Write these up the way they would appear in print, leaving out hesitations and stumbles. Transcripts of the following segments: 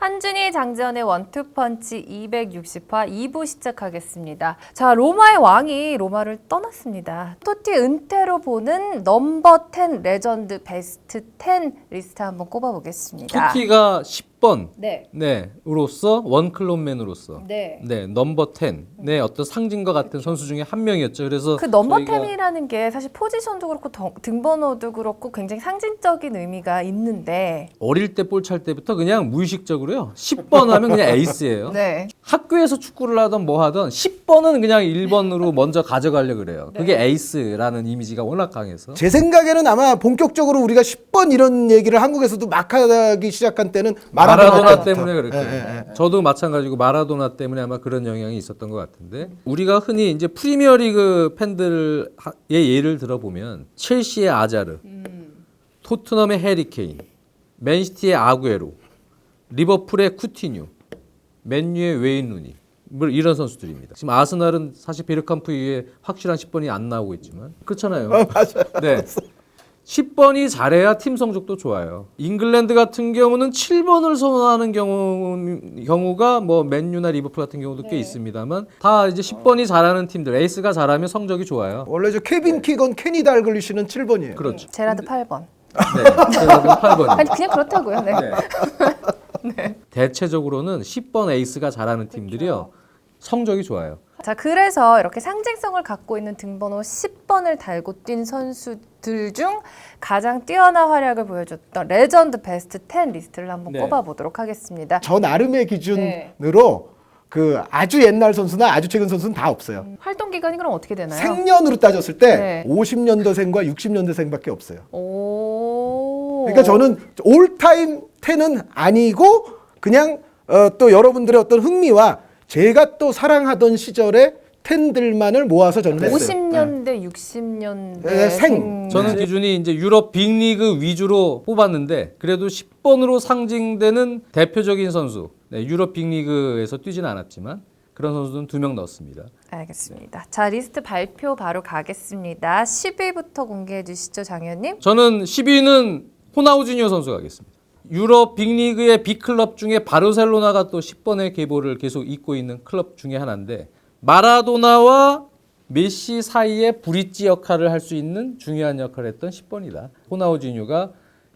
한준희 장지현의 원투펀치 260화 2부 시작하겠습니다. 자, 로마의 왕이 로마를 떠났습니다. 토티 은퇴로 보는 넘버 10 레전드 베스트 10 리스트 한번 꼽아보겠습니다. 토티가 10번 네. 으로서 원클럽맨으로서 네. 넘버 10의 어떤 상징과 같은 선수 중에 한 명이었죠. 그래서 그 넘버 저희가 10이라는 게 사실 포지션도 그렇고 등번호도 그렇고 굉장히 상징적인 의미가 있는데 어릴 때 볼 찰 때부터 그냥 무의식적으로요. 10번 하면 그냥 에이스예요. 네. 학교에서 축구를 하던 뭐 하던 10번은 그냥 1번으로 먼저 가져가려고 그래요. 그게 에이스라는 이미지가 워낙 강해서. 제 생각에는 아마 본격적으로 우리가 10번 이런 얘기를 한국에서도 막 하기 시작한 때는 마라도나 때문에 그랬고요. 예. 저도 마찬가지고 마라도나 때문에 아마 그런 영향이 있었던 것 같은데 우리가 흔히 이제 프리미어리그 팬들의 예를 들어보면 첼시의 아자르, 토트넘의 해리케인, 맨시티의 아구에로, 리버풀의 쿠티뉴, 맨유의 웨인 루니 뭐 이런 선수들입니다. 지금 아스날은 사실 베르캄프 이후에 확실한 10번이 안 나오고 있지만 그렇잖아요. 맞아요. 네. 10번이 잘해야 팀 성적도 좋아요. 잉글랜드 같은 경우는 7번을 선호하는 경우가 뭐 맨유나 리버풀 같은 경우도 꽤 있습니다만 다 이제 10번이 잘하는 팀들, 에이스가 잘하면 성적이 좋요 원래 저 케빈 키건, 케니 달글리시는 7번이에요. 그렇죠. 제라드 8번. 네. 그래서 8번이. 아니 그냥 그렇다고요. 네. 대체적으로는 10번 에이스가 잘하는 팀들이요. 성적이 좋아요. 자, 그래서 이렇게 상징성을 갖고 있는 등번호 10번을 달고 뛴 선수들 중 가장 뛰어난 활약을 보여줬던 레전드 베스트 10 리스트를 한번 네. 꼽아보도록 하겠습니다. 저 나름의 기준으로 그 아주 옛날 선수나 아주 최근 선수는 다 없어요. 활동 기간이 그럼 어떻게 되나요? 생년으로 따졌을 때 네. 50년도생과 60년도생밖에 없어요. 오. 그러니까 저는 올타임 10은 아니고 그냥 또 여러분들의 어떤 흥미와 제가 또 사랑하던 시절의 10들만을 모아서 저는 했어요. 50년대, 60년대 네, 생. 저는 기준이 이제 유럽 빅리그 위주로 뽑았는데 그래도 10번으로 상징되는 대표적인 선수, 유럽 빅리그에서 뛰지는 않았지만 그런 선수는 2명 넣었습니다. 알겠습니다. 자, 리스트 발표 바로 가겠습니다. 10위부터 공개해 주시죠, 장 의원님. 저는 10위는 호나우지뉴 선수 가겠습니다. 유럽 빅리그의 빅클럽 중에 바르셀로나가 또 10번의 계보를 계속 잇고 있는 클럽 중에 하나인데 마라도나와 메시 사이에 브릿지 역할을 할 수 있는 중요한 역할을 했던 10번이다. 호나우지뉴가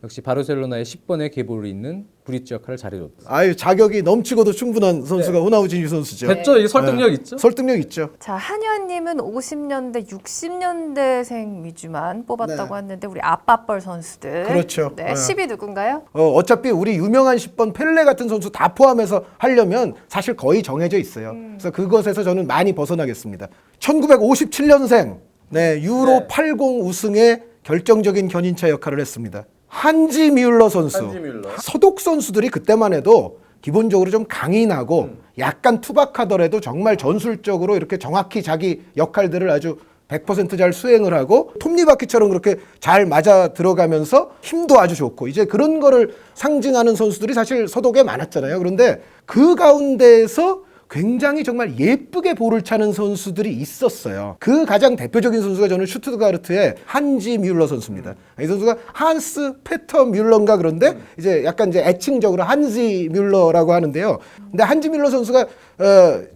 역시 바르셀로나의 10번의 계보를 잇는 브릿지 역할을 잘해줬다. 아유, 자격이 넘치고도 충분한 선수가 호나우지뉴 선수죠. 됐죠? 이 설득력 있죠? 설득력 있죠. 자, 한 의원님은 50년대, 60년대생 위주만 뽑았다고 했는데 우리 아빠뻘 선수들. 그렇죠. 네, 10위 누군가요? 어차피 우리 유명한 10번 펠레 같은 선수 다 포함해서 하려면 사실 거의 정해져 있어요. 그래서 그것에서 저는 많이 벗어나겠습니다. 1957년생 유로 80 우승의 결정적인 견인차 역할을 했습니다. 한지 뮬러 선수. 서독 선수들이 그때만 해도 기본적으로 좀 강인하고 약간 투박하더라도 정말 전술적으로 이렇게 정확히 자기 역할들을 아주 100% 잘 수행을 하고 톱니바퀴처럼 그렇게 잘 맞아 들어가면서 힘도 아주 좋고 이제 그런 거를 상징하는 선수들이 사실 서독에 많았잖아요. 그런데 그 가운데에서 굉장히 정말 예쁘게 볼을 차는 선수들이 있었어요. 그 가장 대표적인 선수가 저는 슈투트가르트의 한지 뮬러 선수입니다. 이 선수가 한스 페터 뮬러인가 그런데 이제 약간 이제 애칭적으로 한지 뮬러라고 하는데요. 근데 한지 뮬러 선수가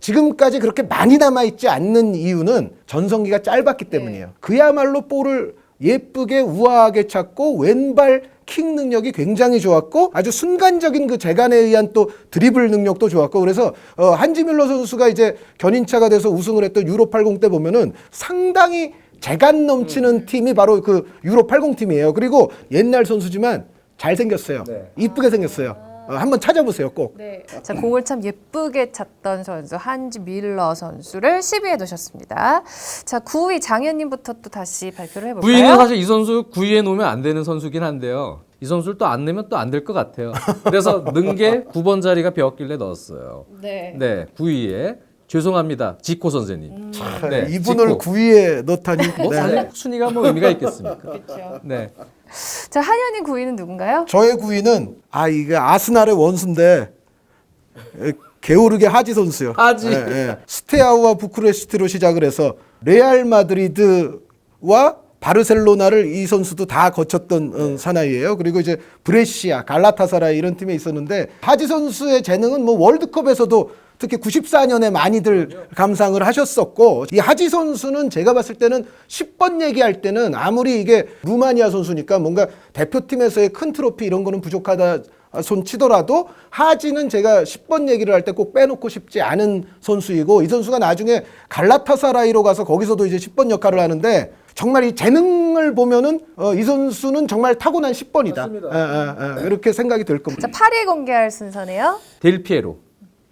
지금까지 그렇게 많이 남아있지 않는 이유는 전성기가 짧았기 때문이에요. 그야말로 볼을 예쁘게 우아하게 찾고 왼발 킥 능력이 굉장히 좋았고 아주 순간적인 그 재간에 의한 또 드리블 능력도 좋았고 그래서 한지 뮬러 선수가 이제 견인차가 돼서 우승을 했던 유로 80 때 보면은 상당히 재간 넘치는 팀이 바로 그 유로 80 팀이에요. 그리고 옛날 선수지만 잘생겼어요. 이쁘게 생겼어요. 한번 찾아보세요, 꼭. 네. 자, 공을 참 예쁘게 찼던 선수 한지 밀러 선수를 10위에 두셨습니다. 자, 9위 장 의원님부터 또 다시 발표를 해볼까요? 9위는 사실 이 선수 9위에 놓으면 안 되는 선수긴 한데요. 이 선수를 또 안 내면 또 안 될 것 같아요. 그래서 는 게 9번 자리가 비었길래 넣었어요. 네. 9위에 죄송합니다. 지코 선생님. 네, 이분을 지코. 9위에 넣다니. 뭐 사실 순위가 뭐 의미가 있겠습니까? 그렇죠. 네. 자, 한 의원님 9위는 누군가요? 저의 9위는 이게 아스날의 원수인데 게오르게 하지 선수요. 하지. 스테아우와 부쿠레스트로 시작을 해서 레알 마드리드와 바르셀로나를 이 선수도 다 거쳤던 사나이예요. 그리고 이제 브레시아, 갈라타사라이 이런 팀에 있었는데 하지 선수의 재능은 뭐 월드컵에서도 특히 94년에 많이들 감상을 하셨었고, 이 하지 선수는 제가 봤을 때는 10번 얘기할 때는 아무리 이게 루마니아 선수니까 뭔가 대표팀에서의 큰 트로피 이런 거는 부족하다 손 치더라도 하지는 제가 10번 얘기를 할 때 꼭 빼놓고 싶지 않은 선수이고, 이 선수가 나중에 갈라타사라이로 가서 거기서도 이제 10번 역할을 하는데 정말 이 재능을 보면은 이 선수는 정말 타고난 10번이다. 이렇게 생각이 들 겁니다. 자, 8위 공개할 순서네요. 델 피에로.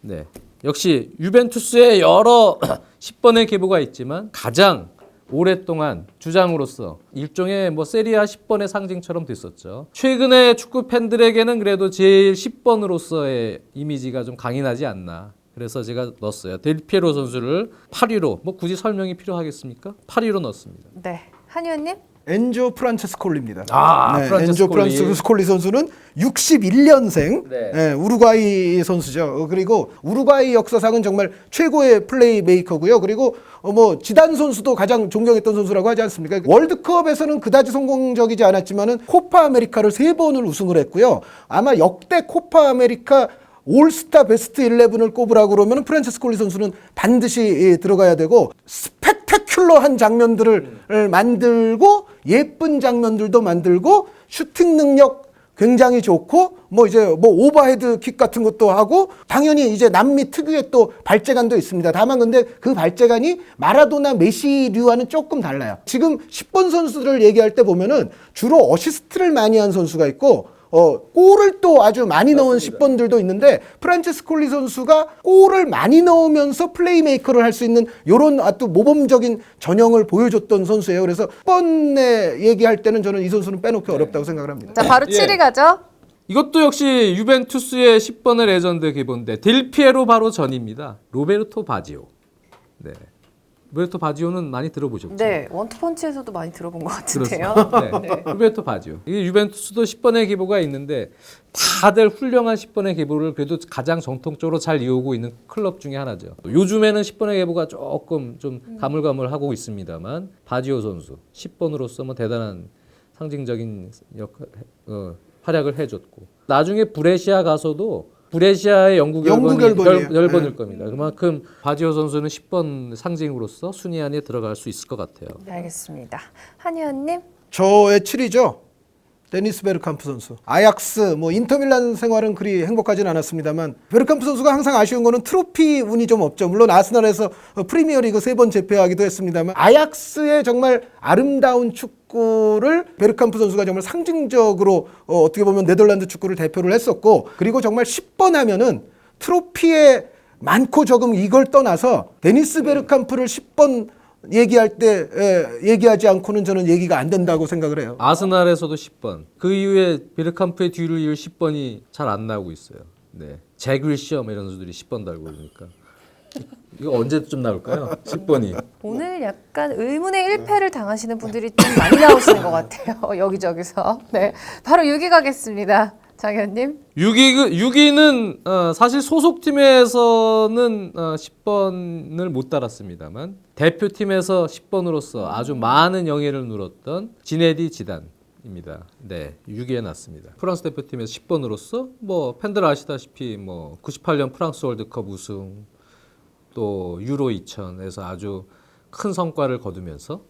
네. 역시 유벤투스의 여러 10번의 계보가 있지만 가장 오랫동안 주장으로서 일종의 뭐 세리아 10번의 상징처럼 됐었죠. 최근에 축구 팬들에게는 그래도 제일 10번으로서의 이미지가 좀 강인하지 않나. 그래서 제가 넣었어요. 델 피에로 선수를 8위로, 뭐 굳이 설명이 필요하겠습니까? 8위로 넣었습니다. 네. 한의원님? 엔조 프란체스콜리입니다. 프란체스콜리. 엔조 프란체스콜리 선수는 61년생 네. 우루과이 선수죠. 그리고 우루과이 역사상은 정말 최고의 플레이메이커고요. 그리고 뭐 지단 선수도 가장 존경했던 선수라고 하지 않습니까? 월드컵에서는 그다지 성공적이지 않았지만은 코파 아메리카를 3번을 우승을 했고요. 아마 역대 코파 아메리카 올스타 베스트 11을 꼽으라고 그러면 프란체스콜리 선수는 반드시 들어가야 되고, 스펙타큘러한 장면들을 만들고 예쁜 장면들도 만들고 슈팅 능력 굉장히 좋고 뭐 이제 뭐 오버헤드 킥 같은 것도 하고, 당연히 이제 남미 특유의 또 발재간도 있습니다. 다만 근데 그 발재간이 마라도나 메시류와는 조금 달라요. 지금 10번 선수들을 얘기할 때 보면은 주로 어시스트를 많이 한 선수가 있고 골을 또 아주 많이 넣은 10번들도 있는데, 프란체스콜리 선수가 골을 많이 넣으면서 플레이메이커를 할 수 있는 이런 아주 모범적인 전형을 보여줬던 선수예요. 그래서 10번에 얘기할 때는 저는 이 선수는 빼놓기 어렵다고 생각을 합니다. 자, 바로 7위 가죠. 이것도 역시 유벤투스의 10번의 레전드 계보인데 델 피에로 바로 전입니다. 로베르토 바지오. 네. 로베르토 바지오는 많이 들어보셨죠? 네. 원투펀치에서도 많이 들어본 것 같은데요. 그렇습니다. 네. 로베르토 바지오. 이게 유벤투스도 10번의 계보가 있는데 다들 훌륭한 10번의 계보를 그래도 가장 정통적으로 잘 이어오고 있는 클럽 중에 하나죠. 요즘에는 10번의 계보가 조금 좀 가물가물하고 있습니다만 바지오 선수 10번으로서 뭐 대단한 상징적인 활약을 해줬고, 나중에 브레시아 가서도 브레시아의 영국 열번일 겁니다. 그만큼 바지오 선수는 10번 상징으로서 순위 안에 들어갈 수 있을 것 같아요. 네, 알겠습니다. 한의원님? 저의 7위죠. 데니스 베르캄프 선수. 아약스, 뭐 인터밀란 생활은 그리 행복하진 않았습니다만, 베르캄프 선수가 항상 아쉬운 거는 트로피 운이 좀 없죠. 물론 아스날에서 프리미어리그 3번 재패하기도 했습니다만, 아약스의 정말 아름다운 축구를 베르캄프 선수가 정말 상징적으로 어떻게 보면 네덜란드 축구를 대표를 했었고, 그리고 정말 10번 하면은 트로피에 많고 적음 이걸 떠나서 데니스 베르캄프를 10번 얘기할 때 얘기하지 않고는 저는 얘기가 안 된다고 생각을 해요. 아스날에서도 10번. 그 이후에 베르캄프의 뒤를 이을 10번이 잘 안 나오고 있어요. 네. 잭 윌시어 이런 선수들이 10번 달고 그러니까. 이거 언제쯤 나올까요? 10번이. 오늘 약간 의문의 1패를 당하시는 분들이 좀 많이 나오시는 것 같아요. 여기저기서. 네. 바로 6위 가겠습니다. 장현님. 6위는 사실 소속팀에서는 10번을 못 달았습니다만 대표팀에서 10번으로서 아주 많은 영예를 누렸던 지네디 지단입니다. 네, 6위에 났습니다. 프랑스 대표팀에서 10번으로서 뭐 팬들 아시다시피 뭐 98년 프랑스 월드컵 우승, 또 유로 2000에서 아주 큰 성과를 거두면서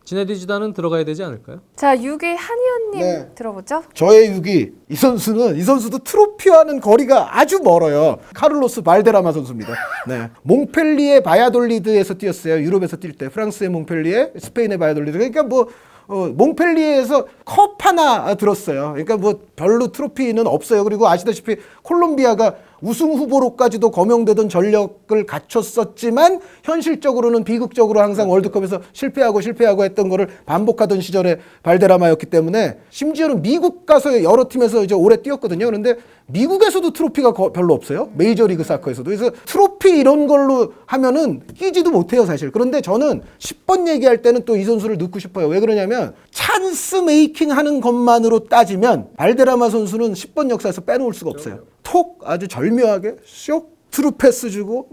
지네디 지단은 들어가야 되지 않을까요? 자, 6위 한의원님 네. 들어보죠. 저의 6위, 이 선수도 트로피와는 거리가 아주 멀어요. 카를로스 발데라마 선수입니다. 네. 몽펠리에 바야돌리드에서 뛰었어요. 유럽에서 뛸 때. 프랑스의 몽펠리에, 스페인의 바야돌리드. 그러니까 뭐 몽펠리에에서 컵 하나 들었어요. 그러니까 뭐 별로 트로피는 없어요. 그리고 아시다시피 콜롬비아가 우승 후보로까지도 거명되던 전력을 갖췄었지만 현실적으로는 비극적으로 항상 월드컵에서 실패하고 했던 거를 반복하던 시절에 발데라마였기 때문에, 심지어는 미국 가서 여러 팀에서 이제 오래 뛰었거든요. 그런데 미국에서도 트로피가 별로 없어요. 메이저리그 사커에서도. 그래서 트로피 이런 걸로 하면은 끼지도 못해요, 사실. 그런데 저는 10번 얘기할 때는 또 이 선수를 넣고 싶어요. 왜 그러냐면 찬스 메이킹 하는 것만으로 따지면 발데라마 선수는 10번 역사에서 빼놓을 수가 없어요. 톡 아주 절묘하게 쇽 트루패스 주고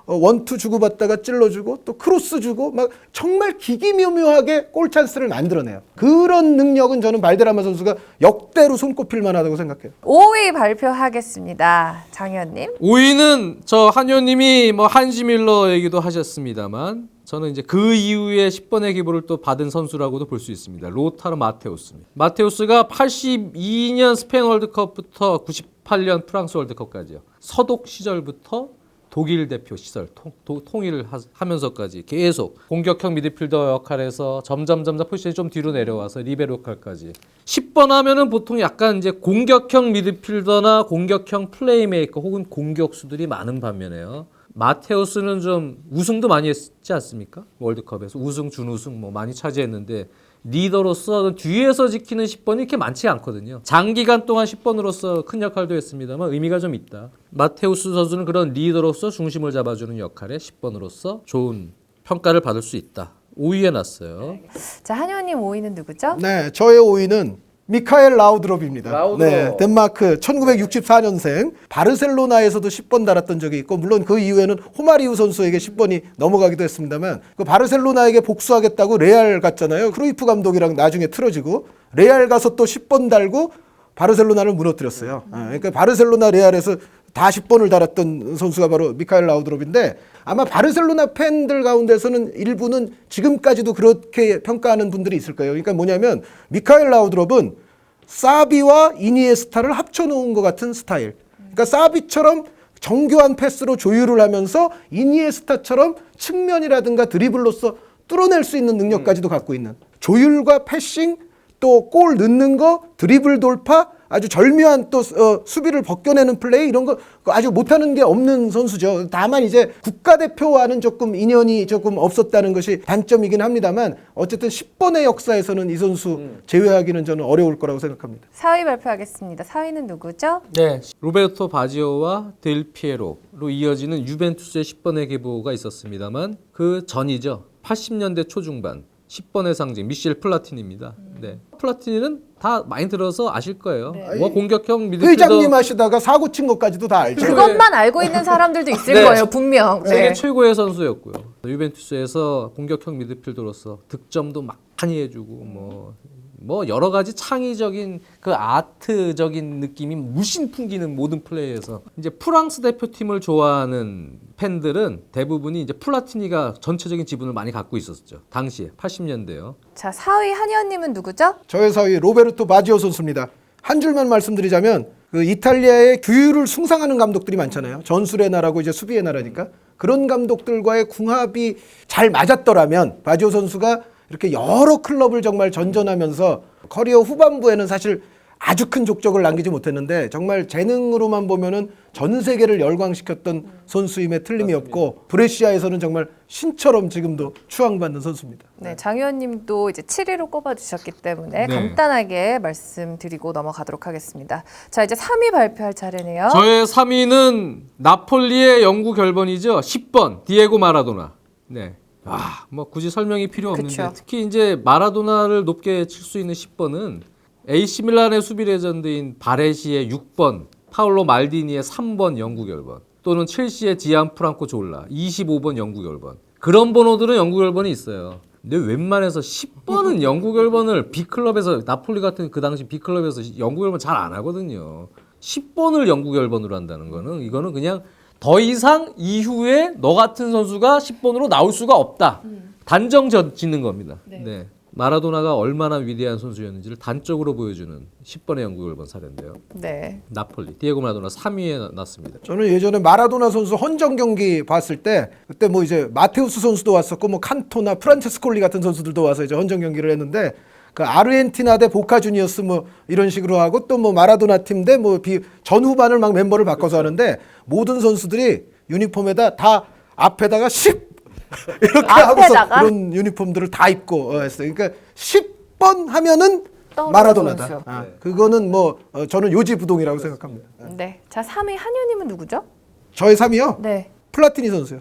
원투 주고받다가 찔러주고 또 크로스 주고 막 정말 기기묘묘하게 골 찬스를 만들어내요. 그런 능력은 저는 발데라마 선수가 역대로 손꼽힐 만하다고 생각해요. 5위 발표하겠습니다. 장현님. 5위는 저 한효님이 뭐 한지 밀러 얘기도 하셨습니다만 저는 이제 그 이후에 10번의 기부를 또 받은 선수라고도 볼 수 있습니다. 로타르 마테우스입니다. 마테우스가 82년 스페인 월드컵부터 98년 프랑스 월드컵까지요. 서독 시절부터 독일 대표 시절 통일을 하면서까지 계속 공격형 미드필더 역할에서 점점 포지션이 좀 뒤로 내려와서 리베로 역할까지 10번 하면은 보통 약간 이제 공격형 미드필더나 공격형 플레이메이커 혹은 공격수들이 많은 반면에요. 마테우스는 좀 우승도 많이 했지 않습니까? 월드컵에서 우승, 준우승 뭐 많이 차지했는데 리더로서 뒤에서 지키는 10번이 이렇게 많지 않거든요. 장기간 동안 10번으로서 큰 역할도 했습니다만 의미가 좀 있다. 마테우스 선수는 그런 리더로서 중심을 잡아주는 역할에 10번으로서 좋은 평가를 받을 수 있다. 5위에 놨어요. 자, 한효님 5위는 누구죠? 네, 저의 5위는 미카엘 라우드롭입니다. 라우드롭. 네, 덴마크 1964년생 바르셀로나에서도 10번 달았던 적이 있고 물론 그 이후에는 호마리우 선수에게 10번이 넘어가기도 했습니다만 그 바르셀로나에게 복수하겠다고 레알 갔잖아요. 크루이프 감독이랑 나중에 틀어지고 레알 가서 또 10번 달고 바르셀로나를 무너뜨렸어요. 그러니까 바르셀로나 레알에서 다 10번을 달았던 선수가 바로 미카엘 라우드롭인데 아마 바르셀로나 팬들 가운데서는 일부는 지금까지도 그렇게 평가하는 분들이 있을 거예요. 그러니까 뭐냐면 미카엘 라우드롭은 사비와 이니에스타를 합쳐놓은 것 같은 스타일. 그러니까 사비처럼 정교한 패스로 조율을 하면서 이니에스타처럼 측면이라든가 드리블로서 뚫어낼 수 있는 능력까지도 갖고 있는 조율과 패싱 또 골 넣는 거 드리블 돌파 아주 절묘한 또 수비를 벗겨내는 플레이 이런 거 아주 못하는 게 없는 선수죠. 다만 이제 국가대표와는 조금 인연이 조금 없었다는 것이 단점이긴 합니다만 어쨌든 10번의 역사에서는 이 선수 제외하기는 저는 어려울 거라고 생각합니다. 4위 발표하겠습니다. 4위는 누구죠? 네, 로베르토 바지오와 델 피에로로 이어지는 유벤투스의 10번의 기부가 있었습니다만 그 전이죠. 80년대 초중반 10번의 상징 미셸 플라티니입니다. 네. 플라티니는 다 많이 들어서 아실 거예요. 네. 뭐 공격형 미드필더 회장님 하시다가 사고 친 것까지도 다 알죠. 그것만 알고 있는 사람들도 있을 네. 거예요, 분명. 세계 네. 최고의 선수였고요. 유벤투스에서 공격형 미드필더로서 득점도 많이 해주고 뭐 여러 가지 창의적인 그 아트적인 느낌이 물씬 풍기는 모든 플레이에서 이제 프랑스 대표팀을 좋아하는 팬들은 대부분이 이제 플라티니가 전체적인 지분을 많이 갖고 있었죠. 당시에 80년대요. 자, 4위 한의원님은 누구죠? 저의 4위 로베르토 바지오 선수입니다. 한 줄만 말씀드리자면 그 이탈리아의 규율을 숭상하는 감독들이 많잖아요. 전술의 나라고 이제 수비의 나라니까 그런 감독들과의 궁합이 잘 맞았더라면 바지오 선수가 이렇게 여러 클럽을 정말 전전하면서 커리어 후반부에는 사실 아주 큰 족적을 남기지 못했는데 정말 재능으로만 보면은 전 세계를 열광시켰던 선수임에 틀림이 없고 브레시아에서는 정말 신처럼 지금도 추앙받는 선수입니다. 네, 장 의원님도 이제 7위로 꼽아주셨기 때문에 네. 간단하게 말씀드리고 넘어가도록 하겠습니다. 자, 이제 3위 발표할 차례네요. 저의 3위는 나폴리의 영구 결번이죠. 10번 디에고 마라도나. 네. 뭐 굳이 설명이 필요 없는데 그쵸. 특히 이제 마라도나를 높게 칠 수 있는 10번은 AC 밀란의 수비 레전드인 바레시의 6번, 파울로 말디니의 3번 영구 결번, 또는 첼시의 디안 프랑코 졸라 25번 영구 결번. 그런 번호들은 영구 결번이 있어요. 근데 웬만해서 10번은 영구 결번을 B클럽에서 나폴리 같은 그 당시 B클럽에서 영구 결번 잘 안 하거든요. 10번을 영구 결번으로 한다는 거는 이거는 그냥 더 이상 이후에 너 같은 선수가 10번으로 나올 수가 없다. 단정 짓는 겁니다. 네. 마라도나가 얼마나 위대한 선수였는지를 단적으로 보여주는 10번의 영구 결번 사례인데요. 네. 나폴리 디에고 마라도나 3위에 놨습니다. 저는 예전에 마라도나 선수 헌정 경기 봤을 때 그때 뭐 이제 마테우스 선수도 왔었고 뭐 칸토나 프란체스콜리 같은 선수들도 와서 이제 헌정 경기를 했는데 그 아르헨티나 대 보카 주니어스 뭐 이런 식으로 하고 또 뭐 마라도나 팀 대 뭐 전후반을 막 멤버를 바꿔서 하는데 모든 선수들이 유니폼에다 다 앞에다가 10 이렇게 하고서 그런 유니폼들을 다 입고 했어요. 그러니까 10번 하면은 마라도나다. 선수. 그거는 뭐 저는 요지부동이라고 생각합니다. 네. 자, 3위 한의원님은 누구죠? 저의 3위요? 네. 플라티니 선수요.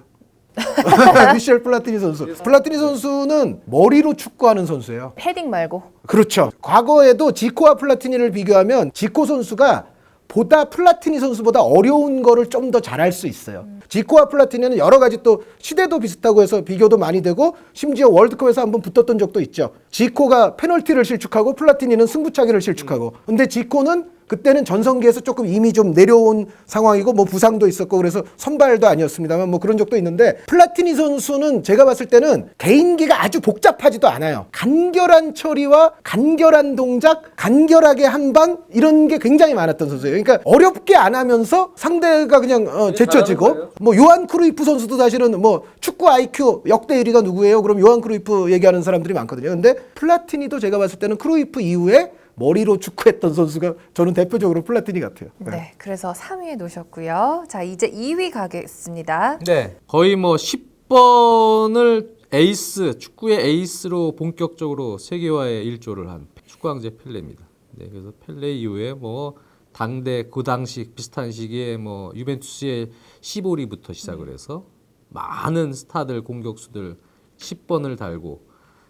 미셸 플라티니 선수. 플라티니 선수는 머리로 축구하는 선수예요. 헤딩 말고. 그렇죠. 과거에도 지코와 플라티니를 비교하면 지코 선수가 보다 플라티니 선수보다 어려운 거를 좀 더 잘할 수 있어요. 지코와 플라티니는 여러 가지 또 시대도 비슷하고 해서 비교도 많이 되고 심지어 월드컵에서 한번 붙었던 적도 있죠. 지코가 페널티를 실축하고 플라티니는 승부차기를 실축하고. 근데 지코는 그때는 전성기에서 조금 이미 좀 내려온 상황이고 뭐 부상도 있었고 그래서 선발도 아니었습니다만 뭐 그런 적도 있는데 플라티니 선수는 제가 봤을 때는 개인기가 아주 복잡하지도 않아요. 간결한 처리와 간결한 동작, 간결하게 한 방 이런 게 굉장히 많았던 선수예요. 그러니까 어렵게 안 하면서 상대가 그냥 제쳐지고 뭐 요한 크루이프 선수도 사실은 뭐 축구 IQ 역대 1위가 누구예요? 그럼 요한 크루이프 얘기하는 사람들이 많거든요. 근데 플라티니도 제가 봤을 때는 크루이프 이후에 머리로 축구했던 선수가 저는 대표적으로 플라티니 같아요. 네, 그래서 3위에 놓으셨고요. 자, 이제 2위 가겠습니다. 네. 거의 뭐 10번을 에이스, 축구의 에이스로 본격적으로 세계화에 일조를 한 축구 황제 펠레입니다. 네, 그래서 펠레 이후에 뭐 당대 그 당시 비슷한 시기에 뭐 유벤투스의 시보리부터 시작을 해서 많은 스타들 공격수들 10번을 달고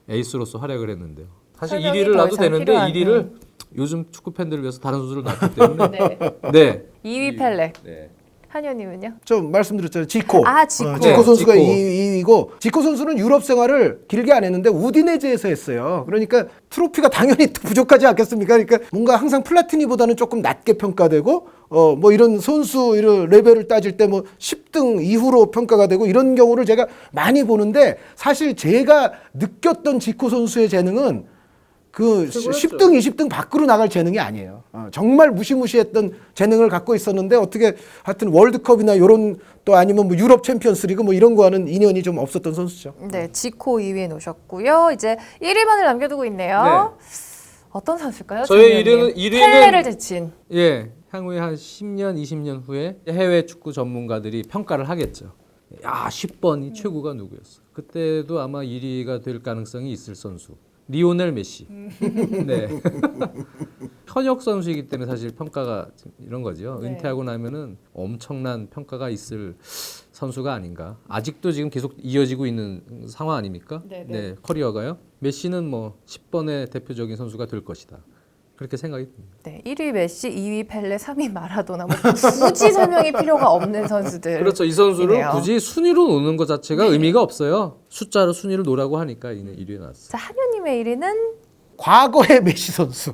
에이스로서 활약을 했는데요. 사실 설명이 1위를 더 놔도 이상 되는데 필요한, 1위를 요즘 축구 팬들을 위해서 다른 선수를 놨기 때문에 네. 네. 2위 펠레. 네. 한현님은요? 좀 말씀드렸잖아요. 지코. 아, 지코. 지코 네, 선수가 지코. 2위고 지코 선수는 유럽 생활을 길게 안 했는데 우디네제에서 했어요. 그러니까 트로피가 당연히 부족하지 않겠습니까? 그러니까 뭔가 항상 플라티니보다는 조금 낮게 평가되고 뭐 이런 선수 이런 레벨을 따질 때 뭐 10등 이후로 평가가 되고 이런 경우를 제가 많이 보는데 사실 제가 느꼈던 지코 선수의 재능은 그 최고였죠. 10등, 20등 밖으로 나갈 재능이 아니에요. 정말 무시무시했던 재능을 갖고 있었는데 어떻게 하여튼 월드컵이나 이런 또 아니면 뭐 유럽 챔피언스리그 뭐 이런 거와는 인연이 좀 없었던 선수죠. 네, 지코 2위에 놓으셨고요. 이제 1위만을 남겨두고 있네요. 어떤 선수일까요? 저의 정현님? 1위는 펠레를 제친. 예, 향후에 한 10년, 20년 후에 해외 축구 전문가들이 평가를 하겠죠. 야, 10번이 최고가 누구였어. 그때도 아마 1위가 될 가능성이 있을 선수. 리오넬 메시. 네. 현역 선수이기 때문에 사실 평가가 이런 거죠. 네. 은퇴하고 나면은 엄청난 평가가 있을 선수가 아닌가. 아직도 지금 계속 이어지고 있는 상황 아닙니까? 네, 네, 네. 커리어가요. 메시는 뭐 10번의 대표적인 선수가 될 것이다. 그렇게 생각이 듭니다. 네, 1위 메시, 2위 펠레, 3위 마라도나 뭐 굳이 설명이 필요가 없는 선수들. 그렇죠. 이 선수를 이네요. 굳이 순위로 놓는 것 자체가 의미가 없어요. 숫자로 순위를 놓으라고 하니까 1위에 나왔어요. 자, 한현님의 1위는 과거의 메시 선수.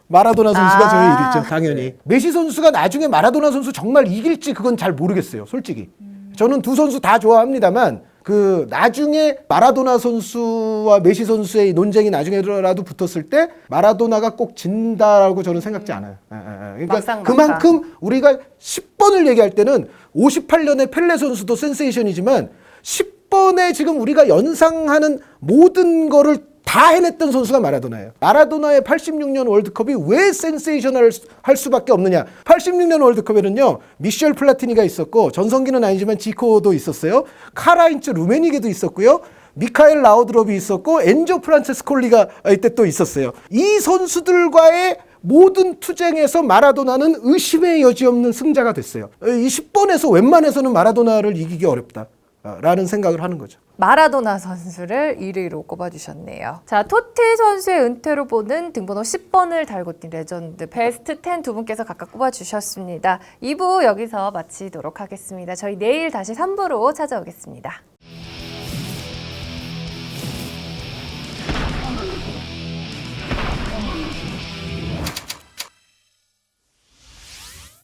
마라도나 선수가 아. 저의 1위죠. 당연히. 메시 선수가 나중에 마라도나 선수 정말 이길지 그건 잘 모르겠어요. 솔직히. 저는 두 선수 다 좋아합니다만 그 나중에 마라도나 선수와 메시 선수의 논쟁이 나중에라도 붙었을 때 마라도나가 꼭 진다라고 저는 생각지 않아요. 그러니까 막상 그만큼 우리가 10번을 얘기할 때는 58년의 펠레 선수도 센세이션이지만 10번에 지금 우리가 연상하는 모든 거를 다 해냈던 선수가 마라도나예요. 마라도나의 86년 월드컵이 왜 센세이셔널 할 수밖에 없느냐. 86년 월드컵에는요. 미셸 플라티니가 있었고 전성기는 아니지만 지코도 있었어요. 카라인츠 루메니게도 있었고요. 미카엘 라우드롭이 있었고 엔조 프란체스콜리가 이때 또 있었어요. 이 선수들과의 모든 투쟁에서 마라도나는 의심의 여지 없는 승자가 됐어요. 이 10번에서 웬만해서는 마라도나를 이기기 어렵다라는 생각을 하는 거죠. 마라도나 선수를 1위로 꼽아주셨네요. 자, 토티 선수의 은퇴로 보는 등번호 10번을 달고 뛴 레전드 베스트 10 두 분께서 각각 꼽아주셨습니다. 2부 여기서 마치도록 하겠습니다. 저희 내일 다시 3부로 찾아오겠습니다.